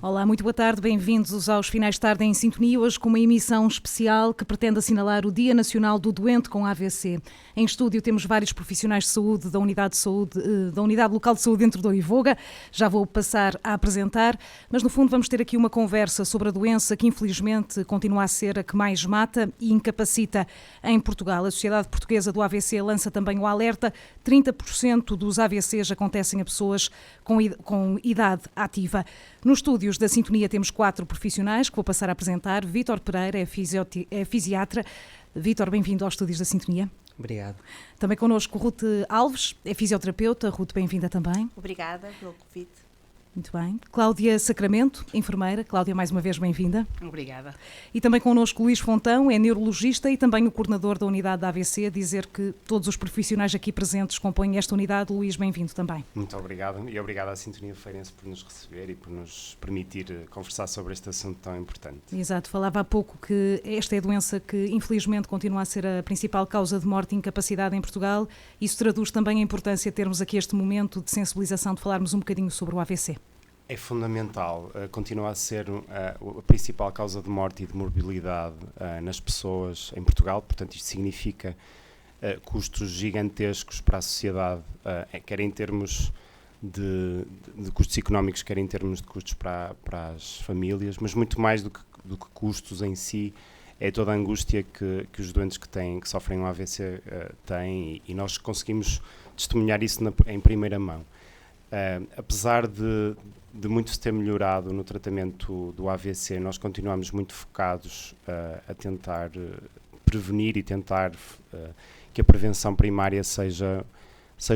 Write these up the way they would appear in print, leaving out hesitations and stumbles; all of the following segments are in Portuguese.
Olá, muito boa tarde, bem-vindos aos Finais de Tarde em Sintonia, hoje com uma emissão especial que pretende assinalar o Dia Nacional do Doente com AVC. Em estúdio temos vários profissionais de saúde da Unidade Local de Saúde dentro do Ivoga, já vou passar a apresentar, mas no fundo vamos ter aqui uma conversa sobre a doença que infelizmente continua a ser a que mais mata e incapacita em Portugal. A Sociedade Portuguesa do AVC lança também o alerta, 30% dos AVCs acontecem a pessoas com idade ativa. Nos estúdios da Sintonia temos 4 profissionais que vou passar a apresentar. Vítor Pereira é fisiatra. Vítor, bem-vindo aos estúdios da Sintonia. Obrigado. Também connosco Ruth Alves, é fisioterapeuta. Ruth, bem-vinda também. Obrigada pelo convite. Muito bem. Cláudia Sacramento, enfermeira. Cláudia, mais uma vez, bem-vinda. Obrigada. E também connosco Luís Fontão, é neurologista e também o coordenador da unidade da AVC, a dizer que todos os profissionais aqui presentes compõem esta unidade. Luís, bem-vindo também. Muito obrigado e obrigado à Sintonia Feirense por nos receber e por nos permitir conversar sobre este assunto tão importante. Exato, falava há pouco que esta é a doença que infelizmente continua a ser a principal causa de morte e incapacidade em Portugal. Isso traduz também a importância de termos aqui este momento de sensibilização, de falarmos um bocadinho sobre o AVC. É fundamental, continua a ser a principal causa de morte e de morbilidade nas pessoas em Portugal, portanto isto significa custos gigantescos para a sociedade, quer em termos de custos económicos, quer em termos de custos para as famílias, mas muito mais do que custos em si, é toda a angústia que os doentes que sofrem um AVC têm e nós conseguimos testemunhar isso em primeira mão. Apesar de muito se ter melhorado no tratamento do AVC, nós continuamos muito focados a tentar prevenir e tentar que a prevenção primária seja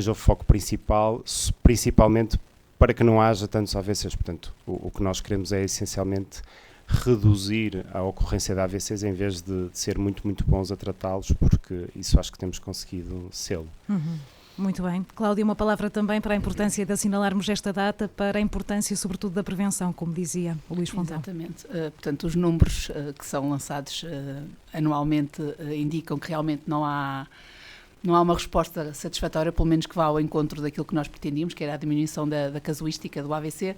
o foco principal, principalmente para que não haja tantos AVCs. Portanto, o que nós queremos é essencialmente reduzir a ocorrência de AVCs em vez de ser muito, muito bons a tratá-los, porque isso acho que temos conseguido sê-lo. Uhum. Muito bem. Cláudia, uma palavra também para a importância de assinalarmos esta data, para a importância, sobretudo, da prevenção, como dizia o Luís Fontão. Exatamente. Portanto, os números que são lançados anualmente indicam que realmente não há uma resposta satisfatória, pelo menos que vá ao encontro daquilo que nós pretendíamos, que era a diminuição da casuística do AVC.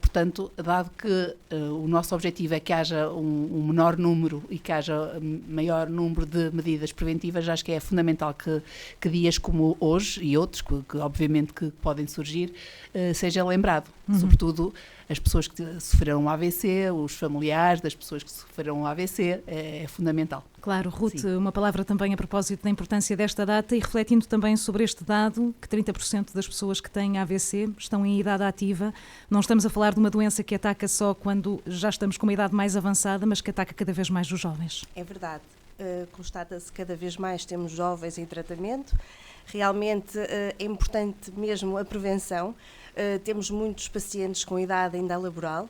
Portanto, dado que o nosso objetivo é que haja um menor número e que haja maior número de medidas preventivas, acho que é fundamental que dias como hoje e outros, que obviamente que podem surgir, seja lembrado. Uhum. Sobretudo as pessoas que sofreram um AVC, os familiares das pessoas que sofreram um AVC, é fundamental. Claro, Ruth, Sim. Uma palavra também a propósito da importância desta data e refletindo também sobre este dado, que 30% das pessoas que têm AVC estão em idade ativa. Não estamos a falar de uma doença que ataca só quando já estamos com uma idade mais avançada, mas que ataca cada vez mais os jovens. É verdade. Constata-se cada vez mais temos jovens em tratamento. Realmente é importante mesmo a prevenção. Temos muitos pacientes com idade ainda laboral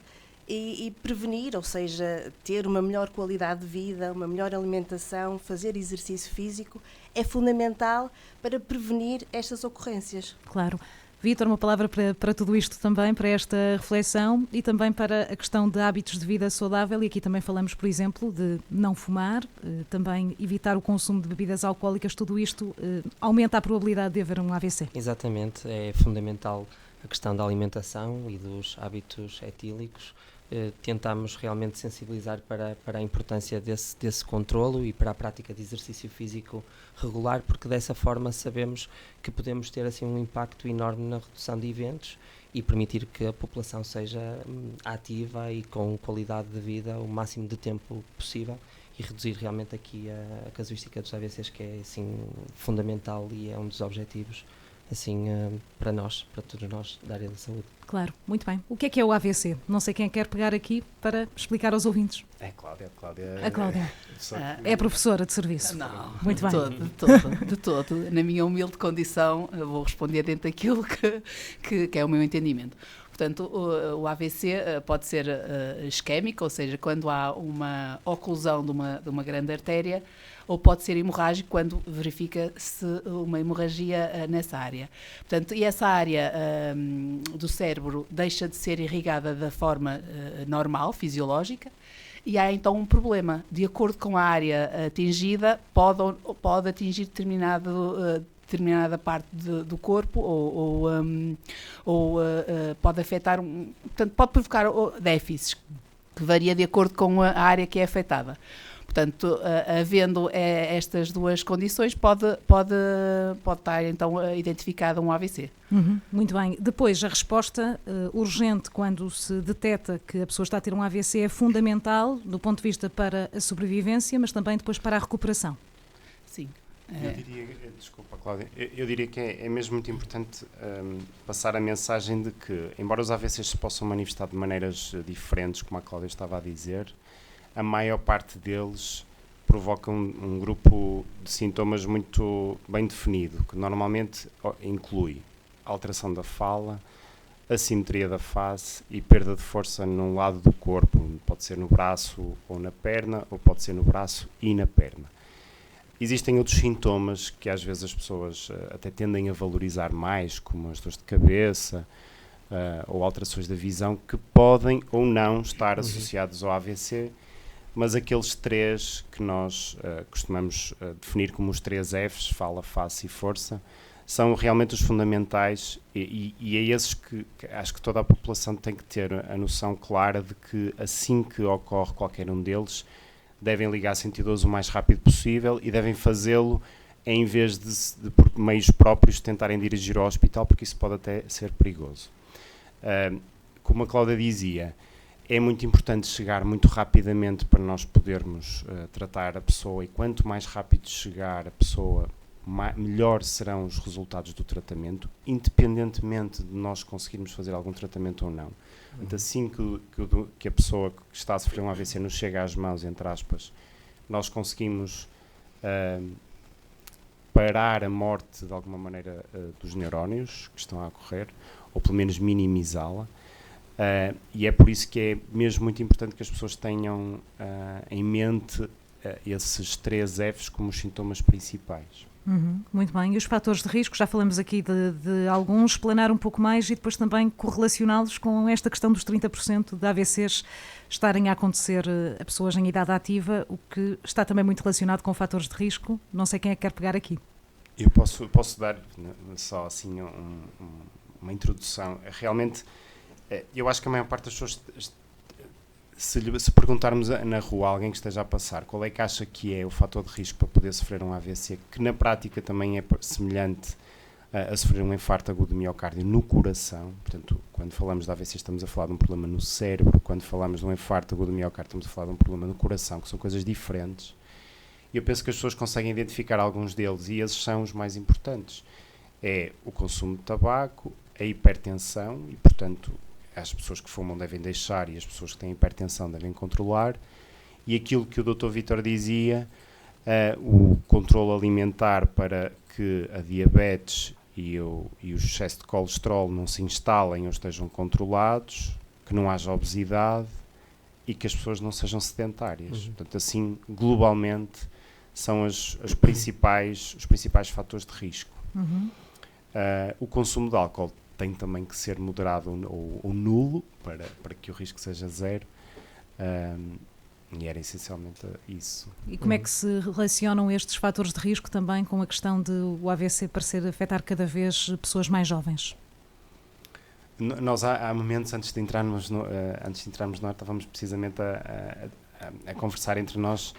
e prevenir, ou seja, ter uma melhor qualidade de vida, uma melhor alimentação, fazer exercício físico, é fundamental para prevenir estas ocorrências. Claro. Vítor, uma palavra para tudo isto também, para esta reflexão e também para a questão de hábitos de vida saudável, e aqui também falamos, por exemplo, de não fumar, também evitar o consumo de bebidas alcoólicas, tudo isto aumenta a probabilidade de haver um AVC. Exatamente, é fundamental a questão da alimentação e dos hábitos etílicos. Tentamos realmente sensibilizar para a importância desse controlo e para a prática de exercício físico regular, porque dessa forma sabemos que podemos ter assim um impacto enorme na redução de eventos e permitir que a população seja ativa e com qualidade de vida o máximo de tempo possível e reduzir realmente aqui a casuística dos AVCs, que é assim fundamental e é um dos objetivos assim para nós, para todos nós da área da saúde. Claro, muito bem. O que é o AVC? Não sei quem quer pegar aqui para explicar aos ouvintes. É Cláudia. A Cláudia. É professora de serviço. Não, muito bem. De todo. Na minha humilde condição, vou responder dentro daquilo que é o meu entendimento. Portanto, o AVC pode ser isquémico, ou seja, quando há uma oclusão de uma grande artéria, ou pode ser hemorrágico quando verifica-se uma hemorragia nessa área. Portanto, e essa área do cérebro deixa de ser irrigada da forma normal, fisiológica, e há então um problema. De acordo com a área atingida, pode atingir determinado determinada parte do corpo ou pode afetar, portanto, pode provocar déficits, que varia de acordo com a área que é afetada. Portanto, havendo estas duas condições, pode estar então identificado um AVC. Muito bem. Depois, a resposta urgente quando se detecta que a pessoa está a ter um AVC é fundamental do ponto de vista para a sobrevivência, mas também depois para a recuperação. Sim. Eu diria, desculpa, Cláudia, eu diria que é mesmo muito importante passar a mensagem de que, embora os AVCs se possam manifestar de maneiras diferentes, como a Cláudia estava a dizer, a maior parte deles provoca um grupo de sintomas muito bem definido, que normalmente inclui alteração da fala, assimetria da face e perda de força num lado do corpo. Pode ser no braço ou na perna, ou pode ser no braço e na perna. Existem outros sintomas que às vezes as pessoas até tendem a valorizar mais, como as dores de cabeça ou alterações da visão, que podem ou não estar associados ao AVC, mas aqueles três que nós costumamos definir como os 3 Fs, fala, face e força, são realmente os fundamentais e é esses que acho que toda a população tem que ter a noção clara de que assim que ocorre qualquer um deles, devem ligar-se ao idoso o mais rápido possível e devem fazê-lo em vez de por meios próprios tentarem dirigir ao hospital, porque isso pode até ser perigoso. Como a Cláudia dizia, é muito importante chegar muito rapidamente para nós podermos tratar a pessoa, e quanto mais rápido chegar a pessoa, melhor serão os resultados do tratamento, independentemente de nós conseguirmos fazer algum tratamento ou não. Portanto, assim que a pessoa que está a sofrer um AVC nos chega às mãos, entre aspas, nós conseguimos parar a morte, de alguma maneira, dos neurónios que estão a ocorrer, ou pelo menos minimizá-la. E é por isso que é mesmo muito importante que as pessoas tenham em mente esses 3 Fs como os sintomas principais. Muito bem. E os fatores de risco, já falamos aqui de alguns, explanar um pouco mais e depois também correlacioná-los com esta questão dos 30% de AVCs estarem a acontecer a pessoas em idade ativa, o que está também muito relacionado com fatores de risco. Não sei quem é que quer pegar aqui. Eu posso dar só assim uma introdução. Realmente, eu acho que a maior parte das pessoas, se perguntarmos na rua a alguém que esteja a passar qual é que acha que é o fator de risco para poder sofrer um AVC, que na prática também é semelhante a sofrer um infarto agudo de miocárdio no coração. Portanto, quando falamos de AVC estamos a falar de um problema no cérebro, quando falamos de um infarto agudo de miocárdio estamos a falar de um problema no coração, que são coisas diferentes. E eu penso que as pessoas conseguem identificar alguns deles, e esses são os mais importantes. É o consumo de tabaco, a hipertensão, e portanto as pessoas que fumam devem deixar e as pessoas que têm hipertensão devem controlar, e aquilo que o Dr. Vítor dizia, o controle alimentar para que a diabetes e o excesso de colesterol não se instalem ou estejam controlados, que não haja obesidade e que as pessoas não sejam sedentárias. Portanto, assim, globalmente, são os principais fatores de risco. O consumo de álcool tem também que ser moderado ou nulo para que o risco seja zero, e era essencialmente isso. E como é que se relacionam estes fatores de risco também com a questão de o AVC parecer afetar cada vez pessoas mais jovens? Nós há momentos antes de entrarmos no ar, estávamos precisamente a conversar entre nós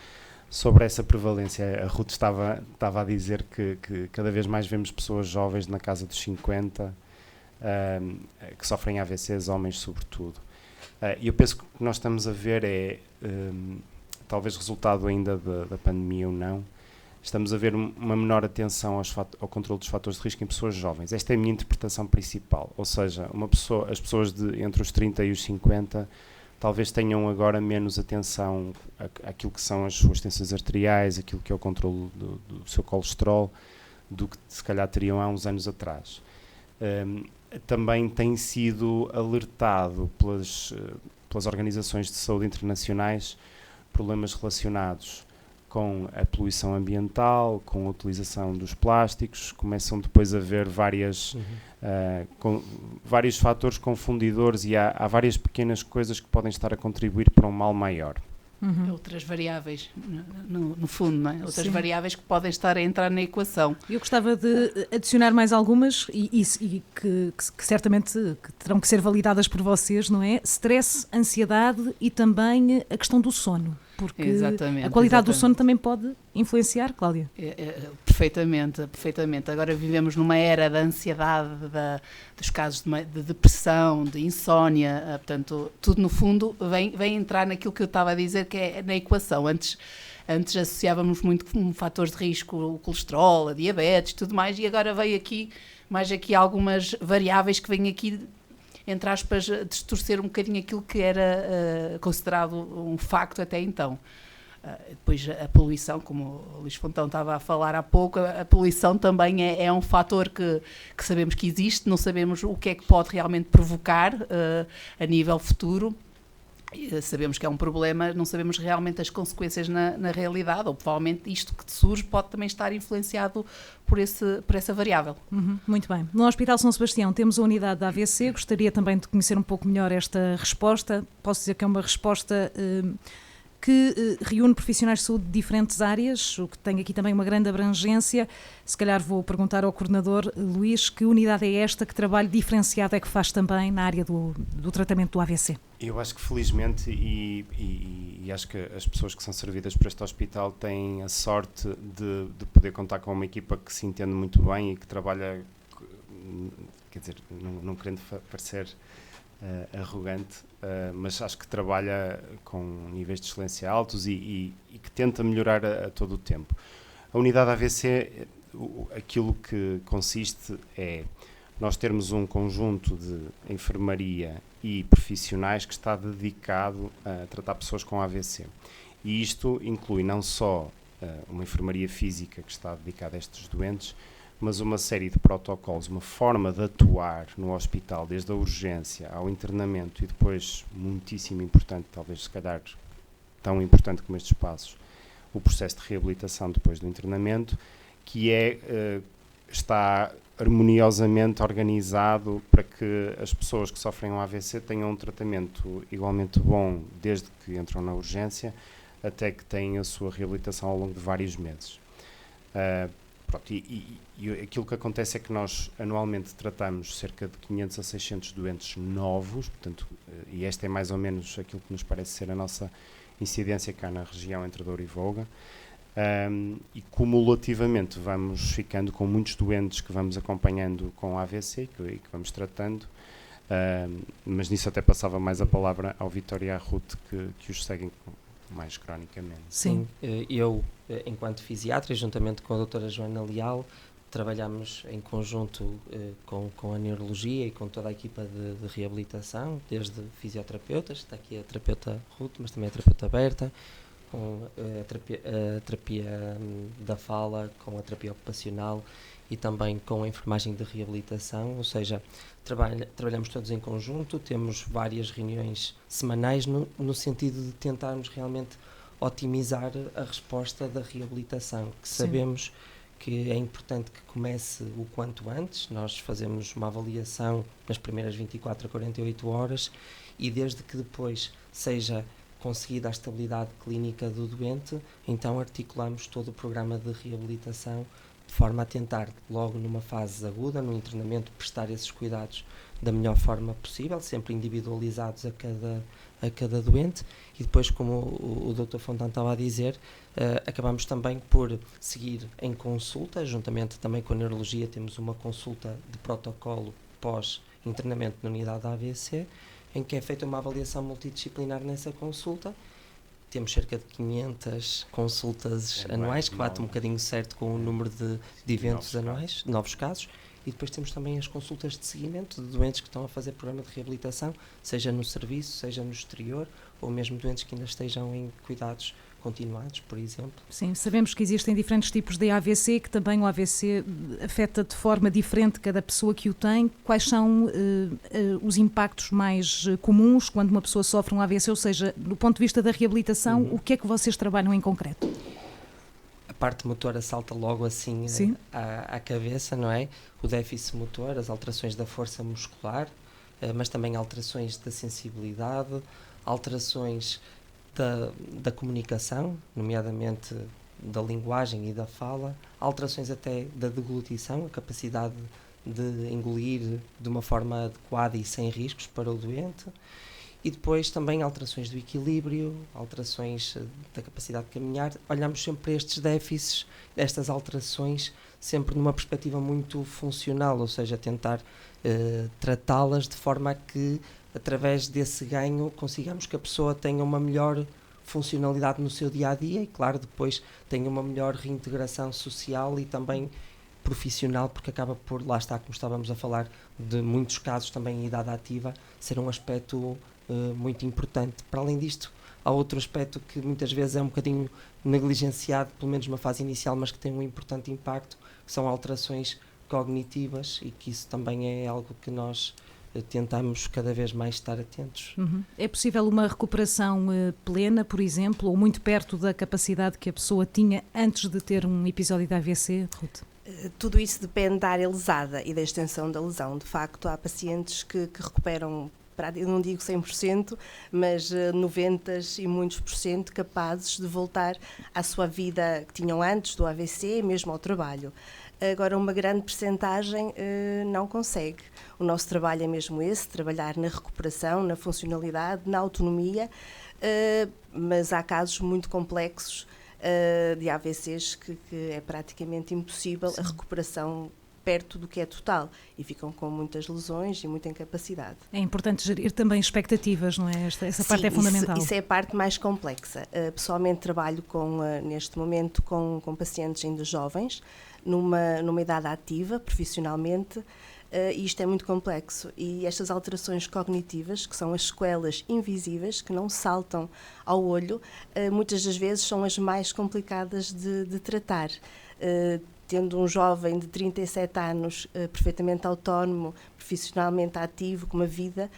sobre essa prevalência. A Ruth estava a dizer que cada vez mais vemos pessoas jovens na casa dos 50 que sofrem AVCs, homens sobretudo. E eu penso que o que nós estamos a ver talvez resultado ainda da pandemia ou não, estamos a ver uma menor atenção ao controle dos fatores de risco em pessoas jovens. Esta é a minha interpretação principal, ou seja, as pessoas entre os 30 e os 50 talvez tenham agora menos atenção àquilo que são as suas tensões arteriais, aquilo que é o controle do seu colesterol, do que se calhar teriam há uns anos atrás. Também tem sido alertado pelas organizações de saúde internacionais problemas relacionados com a poluição ambiental, com a utilização dos plásticos. Começam depois a haver vários fatores confundidores, e há várias pequenas coisas que podem estar a contribuir para um mal maior. outras variáveis, no fundo, não é? Outras Sim. variáveis que podem estar a entrar na equação. Eu gostava de adicionar mais algumas e que certamente que terão que ser validadas por vocês, não é? Stress, ansiedade e também a questão do sono, porque Exatamente, a qualidade do exatamente. sono também pode influenciar, Cláudia. Perfeitamente, perfeitamente. Agora vivemos numa era da ansiedade, dos casos de depressão, de insónia, portanto, tudo no fundo vem entrar naquilo que eu estava a dizer, que é na equação. Antes associávamos muito com fatores de risco, o colesterol, a diabetes, tudo mais, e agora veio aqui algumas variáveis que vêm aqui, entre aspas, distorcer um bocadinho aquilo que era considerado um facto até então. Depois a poluição, como o Luís Fontão estava a falar há pouco, a poluição também é um fator que sabemos que existe, não sabemos o que é que pode realmente provocar a nível futuro. Sabemos que é um problema, não sabemos realmente as consequências na realidade, ou provavelmente isto que surge pode também estar influenciado por essa variável. Muito bem. No Hospital São Sebastião temos a unidade da AVC, gostaria também de conhecer um pouco melhor esta resposta. Posso dizer que é uma resposta que reúne profissionais de saúde de diferentes áreas, o que tem aqui também uma grande abrangência. Se calhar vou perguntar ao coordenador Luís, que unidade é esta, que trabalho diferenciado é que faz também na área do tratamento do AVC? Eu acho que felizmente, e acho que as pessoas que são servidas por este hospital têm a sorte de poder contar com uma equipa que se entende muito bem e que trabalha, quer dizer, não querendo parecer arrogante, mas acho que trabalha com níveis de excelência altos e que tenta melhorar a todo o tempo. A unidade AVC, aquilo que consiste é nós termos um conjunto de enfermaria e profissionais que está dedicado a tratar pessoas com AVC. E isto inclui não só uma enfermaria física que está dedicada a estes doentes, mas uma série de protocolos, uma forma de atuar no hospital, desde a urgência ao internamento e depois, muitíssimo importante, talvez se calhar tão importante como estes passos, o processo de reabilitação depois do internamento, que está harmoniosamente organizado para que as pessoas que sofrem um AVC tenham um tratamento igualmente bom desde que entram na urgência até que têm a sua reabilitação ao longo de vários meses. Pronto, e aquilo que acontece é que nós anualmente tratamos cerca de 500 a 600 doentes novos, portanto, e esta é mais ou menos aquilo que nos parece ser a nossa incidência cá na região entre Douro e Voga, e cumulativamente vamos ficando com muitos doentes que vamos acompanhando com AVC e que vamos tratando, mas nisso até passava mais a palavra ao Vítor e à Ruth que os seguem mais cronicamente. Sim. Eu, enquanto fisiatra, juntamente com a doutora Joana Leal, trabalhamos em conjunto com a neurologia e com toda a equipa de reabilitação, desde fisioterapeutas, está aqui a terapeuta Ruth, mas também a terapeuta Berta, com a terapia da fala, com a terapia ocupacional e também com a enfermagem de reabilitação, ou seja, trabalhamos todos em conjunto, temos várias reuniões semanais no sentido de tentarmos realmente otimizar a resposta da reabilitação, que sabemos que é importante que comece o quanto antes. Nós fazemos uma avaliação nas primeiras 24 a 48 horas e desde que depois seja conseguida a estabilidade clínica do doente, então articulamos todo o programa de reabilitação de forma a tentar, logo numa fase aguda, no internamento, prestar esses cuidados da melhor forma possível, sempre individualizados a cada doente, e depois, como o Dr. Fontão estava a dizer, acabamos também por seguir em consulta, juntamente também com a neurologia, temos uma consulta de protocolo pós-internamento na unidade da AVC, em que é feita uma avaliação multidisciplinar nessa consulta. Temos cerca de 500 consultas anuais, que bate um bocadinho certo com o número de eventos anuais, novos casos, e depois temos também as consultas de seguimento de doentes que estão a fazer programa de reabilitação, seja no serviço, seja no exterior, ou mesmo doentes que ainda estejam em cuidados continuados, por exemplo. Sim, sabemos que existem diferentes tipos de AVC, que também o AVC afeta de forma diferente cada pessoa que o tem. Quais são os impactos mais comuns quando uma pessoa sofre um AVC? Ou seja, do ponto de vista da reabilitação, o que é que vocês trabalham em concreto? A parte motora salta logo assim à cabeça, não é? O déficit motor, as alterações da força muscular, mas também alterações da sensibilidade, alterações da comunicação, nomeadamente da linguagem e da fala, alterações até da deglutição, a capacidade de engolir de uma forma adequada e sem riscos para o doente, e depois também alterações do equilíbrio, alterações da capacidade de caminhar. Olhamos sempre para estes déficits, estas alterações, sempre numa perspectiva muito funcional, ou seja, tentar tratá-las de forma a que, através desse ganho, consigamos que a pessoa tenha uma melhor funcionalidade no seu dia-a-dia e, claro, depois tenha uma melhor reintegração social e também profissional, porque acaba por, lá está, como estávamos a falar, de muitos casos também em idade ativa, ser um aspecto muito importante. Para além disto, há outro aspecto que muitas vezes é um bocadinho negligenciado, pelo menos numa fase inicial, mas que tem um importante impacto, que são alterações cognitivas, e que isso também é algo que nós tentamos cada vez mais estar atentos. É possível uma recuperação plena, por exemplo, ou muito perto da capacidade que a pessoa tinha antes de ter um episódio de AVC, Ruth? Tudo isso depende da área lesada e da extensão da lesão. De facto, há pacientes que recuperam, eu não digo 100%, mas 90% e muitos por cento capazes de voltar à sua vida que tinham antes do AVC, mesmo ao trabalho. Agora, uma grande percentagem não consegue. O nosso trabalho é mesmo esse, trabalhar na recuperação, na funcionalidade, na autonomia, mas há casos muito complexos de AVCs que é praticamente impossível a recuperação perto do que é total, e ficam com muitas lesões e muita incapacidade. É importante gerir também expectativas, não é? Essa parte é fundamental. Isso é a parte mais complexa. Pessoalmente trabalho neste momento com pacientes ainda jovens, numa idade ativa, profissionalmente, e isto é muito complexo. E estas alterações cognitivas, que são as sequelas invisíveis, que não saltam ao olho, muitas das vezes são as mais complicadas de tratar. Tendo um jovem de 37 anos perfeitamente autónomo, profissionalmente ativo, com uma vida,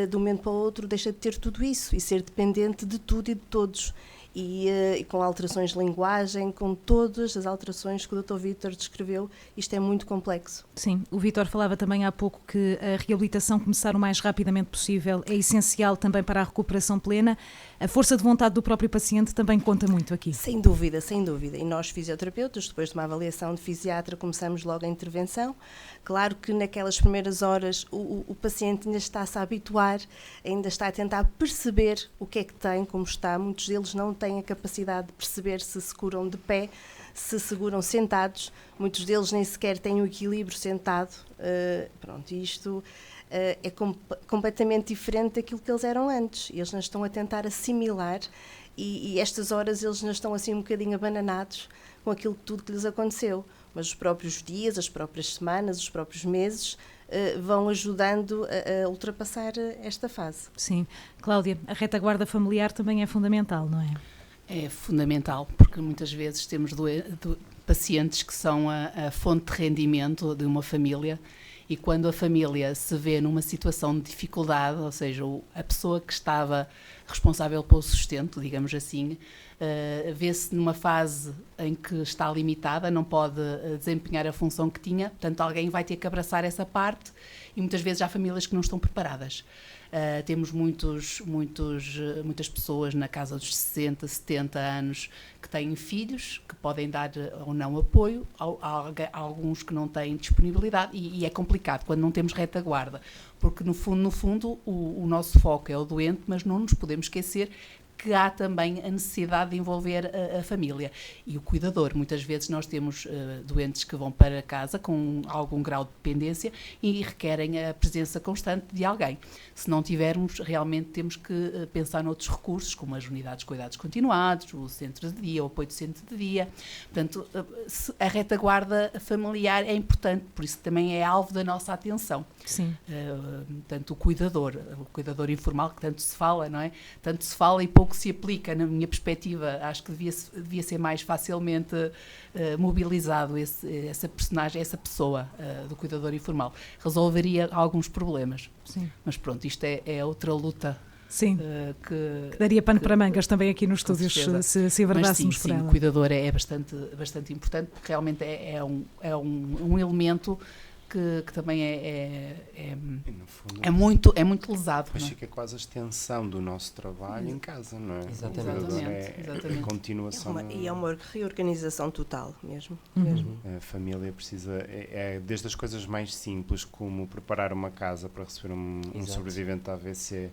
de um momento para o outro deixa de ter tudo isso e ser dependente de tudo e de todos. E com alterações de linguagem, com todas as alterações que o Dr. Vítor descreveu, isto é muito complexo. Sim, o Vítor falava também há pouco que a reabilitação começar o mais rapidamente possível é essencial também para a recuperação plena. A força de vontade do próprio paciente também conta muito aqui. Sem dúvida, sem dúvida. E nós, fisioterapeutas, depois de uma avaliação de fisiatra, começamos logo a intervenção. Claro que naquelas primeiras horas o paciente ainda está-se a habituar, ainda está a tentar perceber o que é que tem, como está. Muitos deles não têm a capacidade de perceber se curam de pé, se seguram sentados. Muitos deles nem sequer têm o equilíbrio sentado. Isto é completamente diferente daquilo que eles eram antes. Eles não estão a tentar assimilar e estas horas eles não estão assim um bocadinho abananados com aquilo tudo que lhes aconteceu. Mas os próprios dias, as próprias semanas, os próprios meses vão ajudando a ultrapassar esta fase. Sim. Cláudia, a retaguarda familiar também é fundamental, não é? É fundamental, porque muitas vezes temos pacientes que são a fonte de rendimento de uma família, e quando a família se vê numa situação de dificuldade, ou seja, a pessoa que estava responsável pelo sustento, digamos assim, vê-se numa fase em que está limitada, não pode desempenhar a função que tinha, portanto alguém vai ter que abraçar essa parte, e muitas vezes há famílias que não estão preparadas. Temos muitas pessoas na casa dos 60, 70 anos que têm filhos, que podem dar ou não apoio, há alguns que não têm disponibilidade, e é complicado quando não temos retaguarda, porque no fundo o nosso foco é o doente, mas não nos podemos esquecer que há também a necessidade de envolver a família e o cuidador. Muitas vezes nós temos doentes que vão para casa com algum grau de dependência e requerem a presença constante de alguém. Se não tivermos, realmente temos que pensar noutros recursos, como as unidades de cuidados continuados, o centro de dia, o apoio do centro de dia. Portanto, a retaguarda familiar é importante, por isso também é alvo da nossa atenção. Sim. Portanto, o cuidador informal, que tanto se fala, não é? Tanto se fala e pouco se aplica, na minha perspectiva. Acho que devia ser mais facilmente mobilizado essa personagem, essa pessoa do cuidador informal. Resolveria alguns problemas. Sim. Mas pronto, isto é outra luta. Sim, que daria pano para mangas também aqui nos estúdios, se abordássemos por ela. Sim, o cuidador é bastante importante, porque realmente é um elemento que também E, no fundo, é muito lesado. depois Não é? fica quase a extensão do nosso trabalho em casa, não é? Exatamente. O cuidador é Exatamente. a continuação. E é uma reorganização total mesmo. A família precisa, desde as coisas mais simples, como preparar uma casa para receber um Exato. sobrevivente da AVC,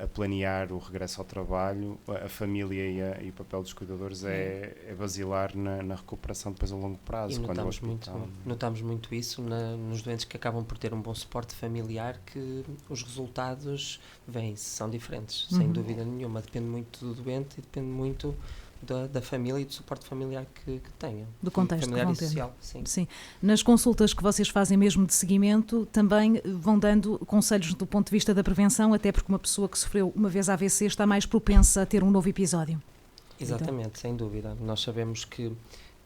a planear o regresso ao trabalho, a família e o papel dos cuidadores é basilar na recuperação depois a longo prazo. E Quando o notamos muito isso nos doentes que acabam por ter um bom suporte familiar, que os resultados são diferentes, sem dúvida nenhuma. Depende muito do doente e depende muito da família e do suporte familiar que tenha. Do contexto familiar que vão e ter. social, sim. Sim. Nas consultas que vocês fazem mesmo de seguimento, também vão dando conselhos do ponto de vista da prevenção, até porque uma pessoa que sofreu uma vez AVC está mais propensa a ter um novo episódio. Exatamente, sem dúvida. Nós sabemos que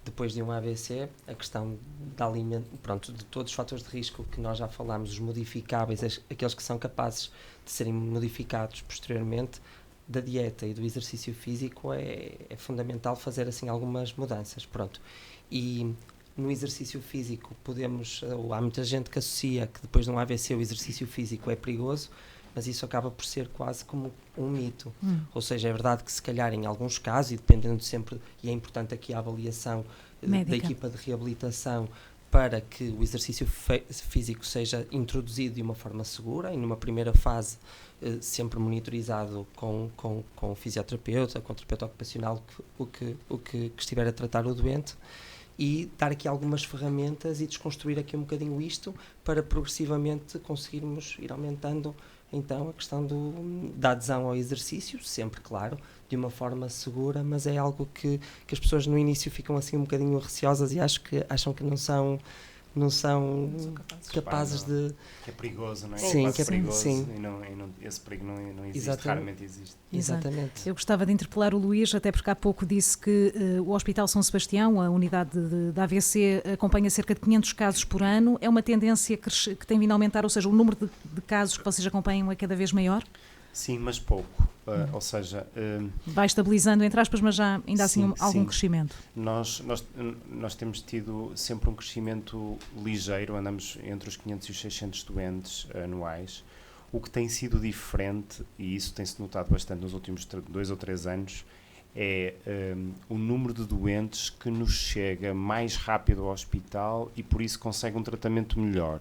depois de um AVC, a questão de todos os fatores de risco que nós já falámos, os modificáveis, aqueles que são capazes de serem modificados posteriormente, da dieta e do exercício físico, é fundamental fazer assim algumas mudanças, pronto. E no exercício físico há muita gente que associa que depois de um AVC o exercício físico é perigoso, mas isso acaba por ser quase como um mito. Ou seja, é verdade que se calhar em alguns casos, e dependendo sempre, e é importante aqui a avaliação da equipa de reabilitação, para que o exercício físico seja introduzido de uma forma segura e numa primeira fase sempre monitorizado com o fisioterapeuta, com o terapeuta ocupacional, o que estiver a tratar o doente, e dar aqui algumas ferramentas e desconstruir aqui um bocadinho isto para progressivamente conseguirmos ir aumentando então a questão da adesão ao exercício, sempre, claro, de uma forma segura, mas é algo que as pessoas no início ficam assim um bocadinho receosas e acham que não são capazes de... Que é perigoso, não é? Sim, que é perigoso. Sim. E esse perigo não existe, Exatamente. raramente existe. Exatamente. Eu gostava de interpelar o Luís, até porque há pouco disse que o Hospital São Sebastião, a unidade da AVC, acompanha cerca de 500 casos por ano. É uma tendência que tem vindo a aumentar, ou seja, o número de casos que vocês acompanham é cada vez maior? Sim, mas pouco. Ou seja... vai estabilizando, entre aspas, mas já ainda assim algum sim. crescimento. Nós temos tido sempre um crescimento ligeiro, andamos entre os 500 e os 600 doentes anuais. O que tem sido diferente, e isso tem-se notado bastante nos últimos 2 ou 3 anos, é o número de doentes que nos chega mais rápido ao hospital e por isso consegue um tratamento melhor.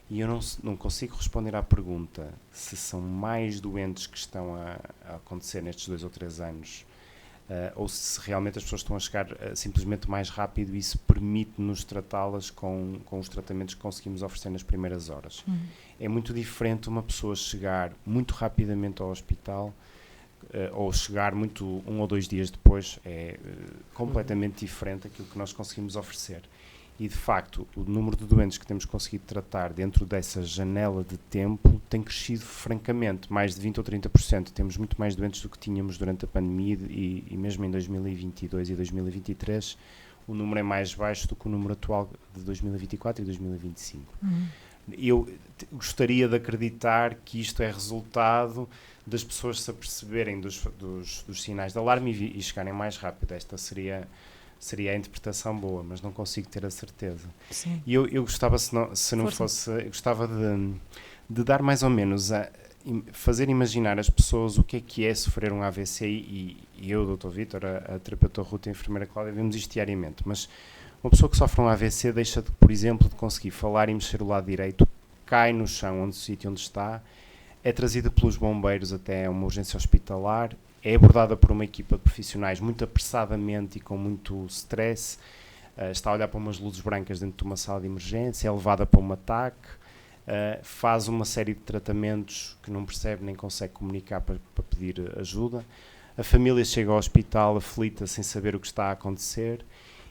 E eu não consigo responder à pergunta se são mais doentes que estão a acontecer nestes 2 ou 3 anos ou se realmente as pessoas estão a chegar simplesmente mais rápido e isso permite-nos tratá-las com os tratamentos que conseguimos oferecer nas primeiras horas. É muito diferente uma pessoa chegar muito rapidamente ao hospital ou chegar 1 ou 2 dias depois, é completamente diferente aquilo que nós conseguimos oferecer. E, de facto, o número de doentes que temos conseguido tratar dentro dessa janela de tempo tem crescido francamente, mais de 20% ou 30%. Temos muito mais doentes do que tínhamos durante a pandemia e mesmo em 2022 e 2023 o número é mais baixo do que o número atual de 2024 e 2025. Eu gostaria de acreditar que isto é resultado das pessoas se aperceberem dos sinais de alarme e chegarem mais rápido. Esta seria a interpretação boa, mas não consigo ter a certeza. Sim. E eu gostava, se não fosse, eu gostava de dar mais ou menos, fazer imaginar às pessoas o que é sofrer um AVC e eu, Dr. Vítor, a terapeuta Ruth e a enfermeira Cláudia, vemos isto diariamente, mas uma pessoa que sofre um AVC deixa, por exemplo, de conseguir falar e mexer o lado direito, cai no chão, no sítio onde está, é trazida pelos bombeiros até uma urgência hospitalar, é abordada por uma equipa de profissionais muito apressadamente e com muito stress, está a olhar para umas luzes brancas dentro de uma sala de emergência, é levada para um ataque, faz uma série de tratamentos que não percebe nem consegue comunicar para pedir ajuda. A família chega ao hospital aflita sem saber o que está a acontecer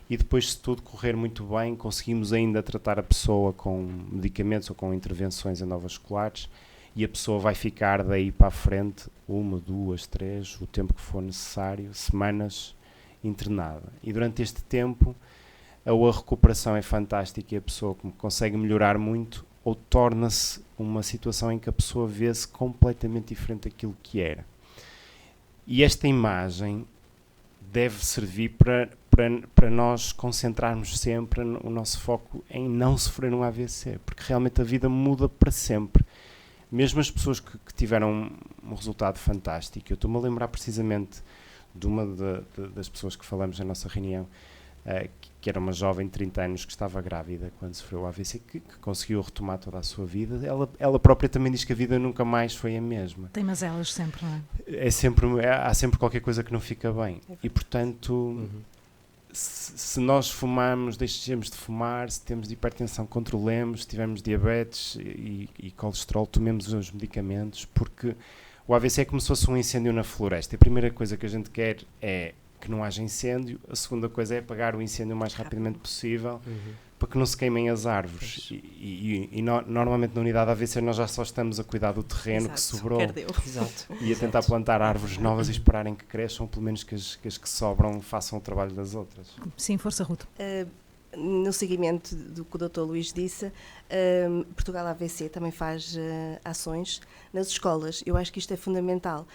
e depois, se tudo correr muito bem, conseguimos ainda tratar a pessoa com medicamentos ou com intervenções endovasculares e a pessoa vai ficar daí para a frente 1, 2, 3, o tempo que for necessário, semanas internada. E durante este tempo a recuperação é fantástica e a pessoa consegue melhorar muito ou torna-se uma situação em que a pessoa vê-se completamente diferente daquilo que era. E esta imagem deve servir para para nós concentrarmos sempre o nosso foco em não sofrer um AVC, porque realmente a vida muda para sempre. Mesmo as pessoas que tiveram um resultado fantástico, eu estou-me a lembrar precisamente de uma das pessoas que falamos na nossa reunião, que era uma jovem de 30 anos que estava grávida quando sofreu o AVC, que conseguiu retomar toda a sua vida. Ela própria também diz que a vida nunca mais foi a mesma. Tem mazelas sempre, não é? Há sempre qualquer coisa que não fica bem. E, portanto, se nós fumamos, deixemos de fumar. Se temos hipertensão, controlemos. Se tivermos diabetes e colesterol, tomemos os medicamentos, porque o AVC é como se fosse um incêndio na floresta. A primeira coisa que a gente quer é que não haja incêndio. A segunda coisa é apagar o incêndio o mais rapidamente possível, para que não se queimem as árvores. Normalmente na unidade AVC nós já só estamos a cuidar do terreno que sobrou. E a tentar plantar árvores novas e esperarem que cresçam, pelo menos que as que sobram façam o trabalho das outras. Sim, força, Ruth. No seguimento do que o Dr. Luís disse, Portugal AVC também faz ações nas escolas. Eu acho que isto é fundamental.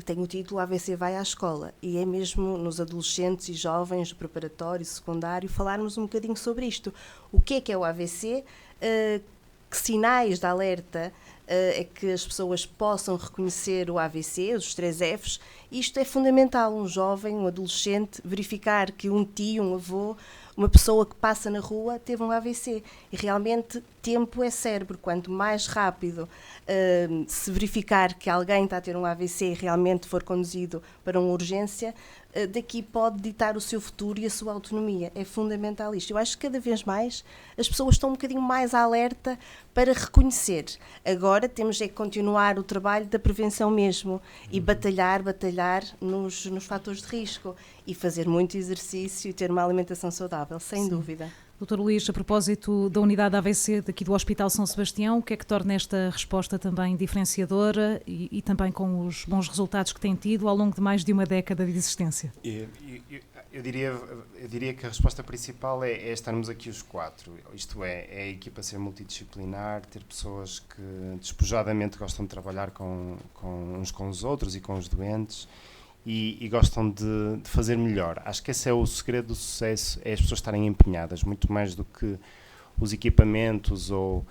Tem o título AVC vai à escola, e é mesmo nos adolescentes e jovens do preparatório e secundário falarmos um bocadinho sobre isto. O que é o AVC? Que sinais de alerta é que as pessoas possam reconhecer o AVC, os 3 Fs? Isto é fundamental. Um jovem, um adolescente, verificar que um tio, um avô, uma pessoa que passa na rua teve um AVC. E realmente tempo é cérebro. Quanto mais rápido se verificar que alguém está a ter um AVC e realmente for conduzido para uma urgência, daqui pode ditar o seu futuro e a sua autonomia. É fundamental isto. Eu acho que cada vez mais as pessoas estão um bocadinho mais alerta para reconhecer. Agora temos é que continuar o trabalho da prevenção mesmo e batalhar nos fatores de risco e fazer muito exercício e ter uma alimentação saudável, sem dúvida. Dr. Luís, a propósito da unidade AVC daqui do Hospital São Sebastião, o que é que torna esta resposta também diferenciadora e também com os bons resultados que tem tido ao longo de mais de uma década de existência? Eu diria que a resposta principal é estarmos aqui os 4, isto é a equipa ser multidisciplinar, ter pessoas que despojadamente gostam de trabalhar com uns com os outros e com os doentes e gostam de fazer melhor. Acho que esse é o segredo do sucesso, é as pessoas estarem empenhadas, muito mais do que os equipamentos ou...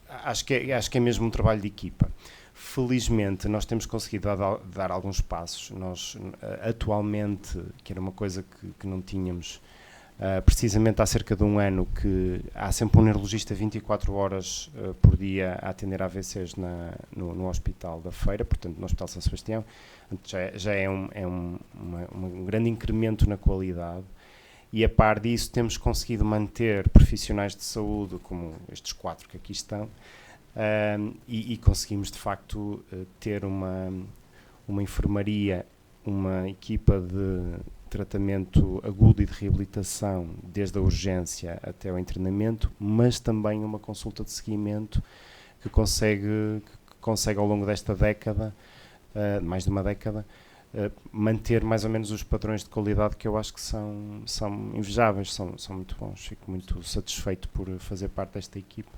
acho que é mesmo um trabalho de equipa. Felizmente, nós temos conseguido dar alguns passos. Nós, atualmente, que era uma coisa que não tínhamos, precisamente há cerca de um ano, que há sempre um neurologista 24 horas por dia a atender AVCs no Hospital da Feira, portanto, no Hospital São Sebastião. Já é um grande incremento na qualidade. E, a par disso, temos conseguido manter profissionais de saúde, como estes 4 que aqui estão, e conseguimos de facto ter uma enfermaria, uma equipa de tratamento agudo e de reabilitação desde a urgência até ao internamento, mas também uma consulta de seguimento que consegue ao longo desta década, mais de uma década, manter mais ou menos os padrões de qualidade que eu acho que são invejáveis, são muito bons. Fico muito satisfeito por fazer parte desta equipa.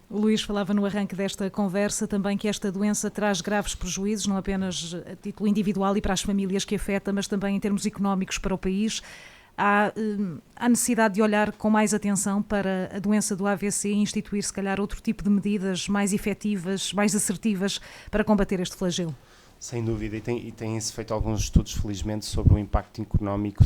O Luís falava no arranque desta conversa também que esta doença traz graves prejuízos, não apenas a título individual e para as famílias que afeta, mas também em termos económicos para o país. Há necessidade de olhar com mais atenção para a doença do AVC e instituir, se calhar, outro tipo de medidas mais efetivas, mais assertivas para combater este flagelo. Sem dúvida, e tem-se feito alguns estudos, felizmente, sobre o impacto económico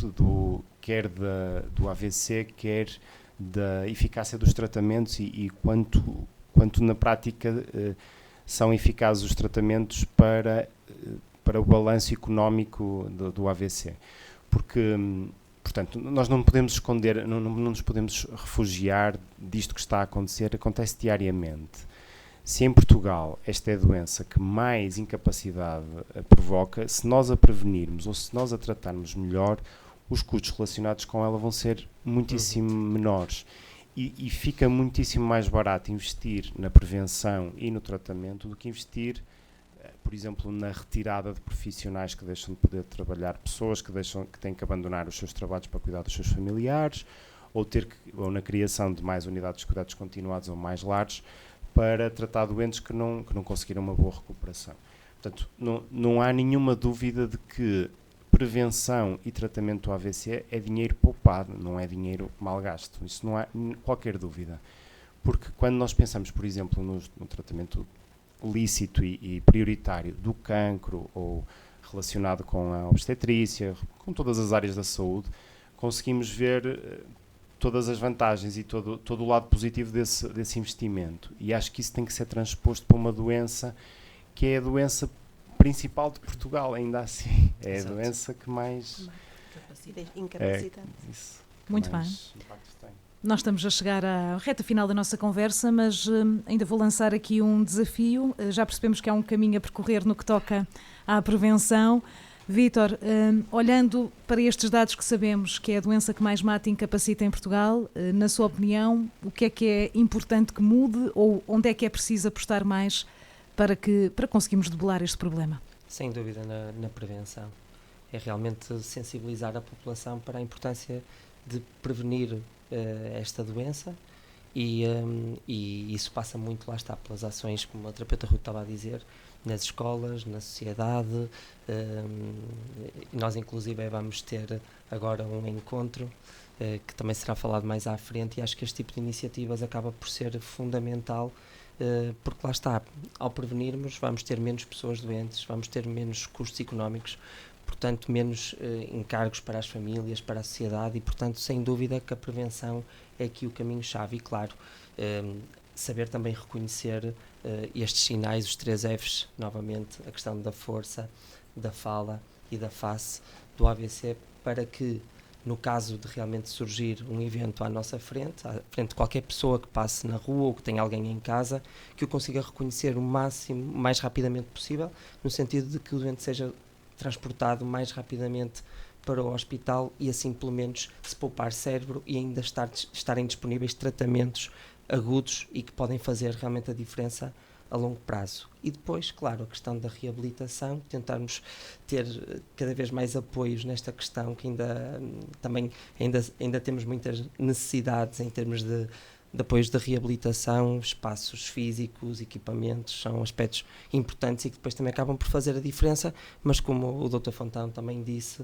quer do AVC, quer da eficácia dos tratamentos e quanto na prática são eficazes os tratamentos para o balanço económico do AVC. Porque, portanto, nós não podemos esconder, não nos podemos refugiar disto que está a acontecer, acontece diariamente. Se em Portugal esta é a doença que mais incapacidade provoca, se nós a prevenirmos ou se nós a tratarmos melhor, os custos relacionados com ela vão ser muitíssimo menores. E fica muitíssimo mais barato investir na prevenção e no tratamento do que investir, por exemplo, na retirada de profissionais que deixam de poder trabalhar, pessoas que têm que abandonar os seus trabalhos para cuidar dos seus familiares, ou na criação de mais unidades de cuidados continuados ou mais lares, para tratar doentes que não conseguiram uma boa recuperação. Portanto, não há nenhuma dúvida de que prevenção e tratamento do AVC é dinheiro poupado, não é dinheiro mal gasto. Isso não há qualquer dúvida. Porque quando nós pensamos, por exemplo, no tratamento lícito e prioritário do cancro ou relacionado com a obstetrícia, com todas as áreas da saúde, conseguimos ver todas as vantagens e todo o lado positivo desse investimento. E acho que isso tem que ser transposto para uma doença que é a doença principal de Portugal, ainda assim. É Exato. a doença que mais... Incapacitante. Isso, que Muito mais impacto tem. Nós estamos a chegar à reta final da nossa conversa, mas ainda vou lançar aqui um desafio. Já percebemos que há um caminho a percorrer no que toca à prevenção. Vítor, olhando para estes dados que sabemos que é a doença que mais mata e incapacita em Portugal, na sua opinião, o que é importante que mude ou onde é que é preciso apostar mais para conseguirmos debelar este problema? Sem dúvida na prevenção. É realmente sensibilizar a população para a importância de prevenir esta doença e isso passa muito, lá está, pelas ações, como a terapeuta Ruth estava a dizer, nas escolas, na sociedade. Nós inclusive vamos ter agora um encontro que também será falado mais à frente, e acho que este tipo de iniciativas acaba por ser fundamental, porque lá está, ao prevenirmos vamos ter menos pessoas doentes, vamos ter menos custos económicos, portanto menos encargos para as famílias, para a sociedade, e portanto sem dúvida que a prevenção é aqui o caminho-chave. E claro, saber também reconhecer estes sinais, os 3 Fs, novamente a questão da força, da fala e da face do AVC, para que no caso de realmente surgir um evento à nossa frente, à frente de qualquer pessoa que passe na rua ou que tenha alguém em casa, que o consiga reconhecer o mais rapidamente possível, no sentido de que o doente seja transportado mais rapidamente para o hospital e assim pelo menos se poupar cérebro e ainda estarem disponíveis tratamentos agudos e que podem fazer realmente a diferença a longo prazo. E depois, claro, a questão da reabilitação, tentarmos ter cada vez mais apoios nesta questão, que ainda temos muitas necessidades em termos de apoios de reabilitação, espaços físicos, equipamentos, são aspectos importantes e que depois também acabam por fazer a diferença, mas como o Dr. Fontão também disse,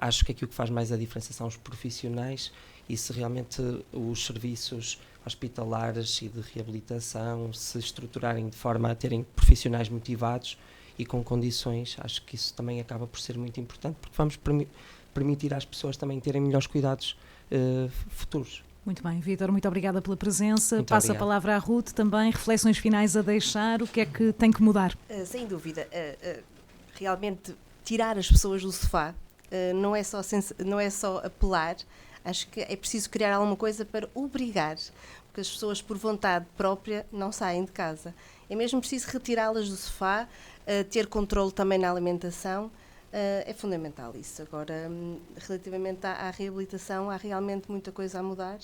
acho que aquilo que faz mais a diferença são os profissionais, e se realmente os serviços hospitalares e de reabilitação se estruturarem de forma a terem profissionais motivados e com condições, acho que isso também acaba por ser muito importante, porque vamos permitir às pessoas também terem melhores cuidados futuros. Muito bem, Vítor, muito obrigada pela presença. Muito Passo obrigado. a palavra à Ruth também, reflexões finais a deixar, o que é que tem que mudar? Sem dúvida, realmente tirar as pessoas do sofá não é só apelar, acho que é preciso criar alguma coisa para obrigar, porque as pessoas por vontade própria não saem de casa. É mesmo preciso retirá-las do sofá, ter controle também na alimentação, é fundamental isso. Agora, relativamente à reabilitação, há realmente muita coisa a mudar.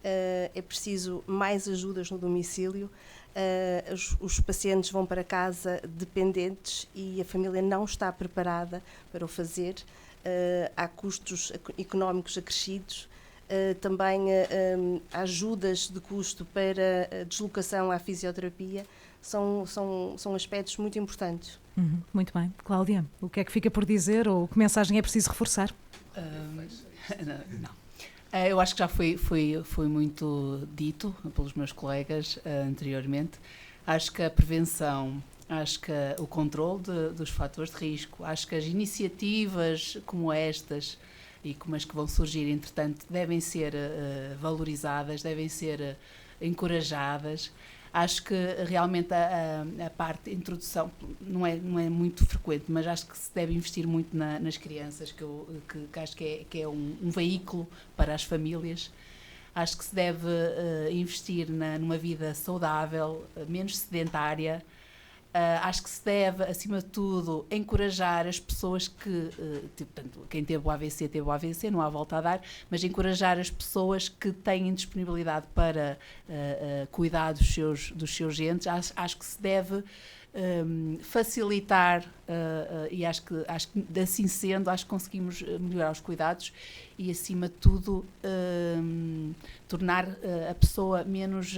É preciso mais ajudas no domicílio. Os pacientes vão para casa dependentes e a família não está preparada para o fazer. Há custos económicos acrescidos. Também ajudas de custo para a deslocação à fisioterapia. São aspectos muito importantes. Muito bem. Cláudia, o que é que fica por dizer ou que mensagem é preciso reforçar? Não. Eu acho que já foi muito dito pelos meus colegas anteriormente. Acho que a prevenção, acho que o controle dos fatores de risco, acho que as iniciativas como estas e como as que vão surgir, entretanto, devem ser valorizadas, devem ser encorajadas. Acho que realmente a parte de introdução não é muito frequente, mas acho que se deve investir muito nas crianças, que acho que é um veículo para as famílias. Acho que se deve investir numa vida saudável, menos sedentária. Acho que se deve, acima de tudo, encorajar as pessoas que, portanto, quem teve o AVC, não há volta a dar, mas encorajar as pessoas que têm disponibilidade para cuidar dos seus entes. Acho que se deve facilitar e acho que assim sendo, acho que conseguimos melhorar os cuidados e, acima de tudo, tornar a pessoa menos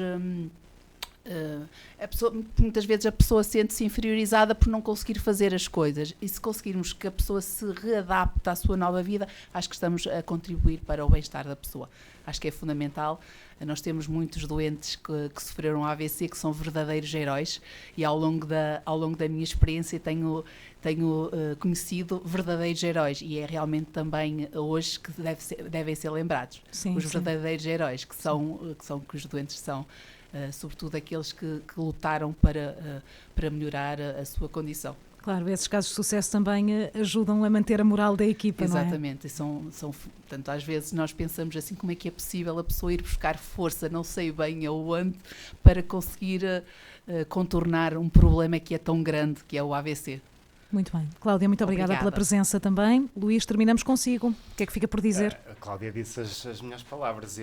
Muitas vezes a pessoa sente-se inferiorizada por não conseguir fazer as coisas, e se conseguirmos que a pessoa se readapte à sua nova vida, acho que estamos a contribuir para o bem-estar da pessoa. Acho que é fundamental. Nós temos muitos doentes que sofreram AVC, que são verdadeiros heróis, e ao longo da minha experiência tenho conhecido verdadeiros heróis, e é realmente também hoje que devem ser lembrados. Sim, os sim. verdadeiros heróis, que os doentes são, sobretudo aqueles que lutaram para melhorar a sua condição. Claro, esses casos de sucesso também ajudam a manter a moral da equipa, Exatamente, não é? Portanto, às vezes nós pensamos assim, como é que é possível a pessoa ir buscar força, não sei bem aonde, para conseguir contornar um problema que é tão grande, que é o AVC. Muito bem. Cláudia, muito obrigada pela presença também. Luís, terminamos consigo. O que é que fica por dizer? A Cláudia disse as minhas palavras.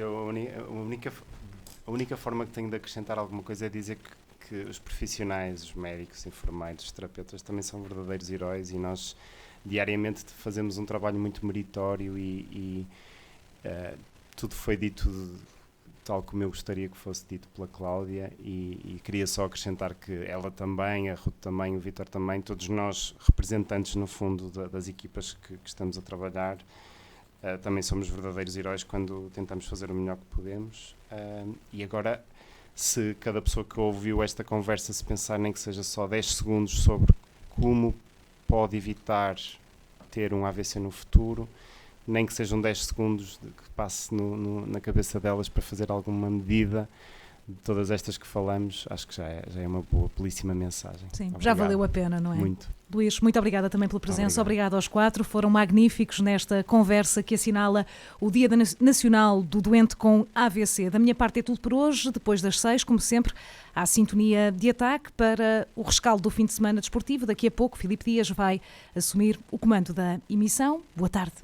A única forma que tenho de acrescentar alguma coisa é dizer que os profissionais, os médicos, enfermeiros, os terapeutas também são verdadeiros heróis, e nós diariamente fazemos um trabalho muito meritório e tudo foi dito tal como eu gostaria que fosse dito pela Cláudia, e queria só acrescentar que ela também, a Ruth também, o Vítor também, todos nós representantes no fundo das equipas que estamos a trabalhar, também somos verdadeiros heróis quando tentamos fazer o melhor que podemos. E agora, se cada pessoa que ouviu esta conversa se pensar nem que seja só 10 segundos sobre como pode evitar ter um AVC no futuro, nem que sejam 10 segundos que passe na cabeça delas para fazer alguma medida de todas estas que falamos, acho que já é uma boa, belíssima mensagem. Sim, Obrigado. já valeu a pena, não é? Muito. Luís, muito obrigada também pela presença. Obrigado. Obrigado aos 4. Foram magníficos nesta conversa que assinala o Dia Nacional do Doente com AVC. Da minha parte é tudo por hoje. Depois das 6, como sempre, há a sintonia de ataque para o rescaldo do fim de semana desportivo. Daqui a pouco, Filipe Dias vai assumir o comando da emissão. Boa tarde.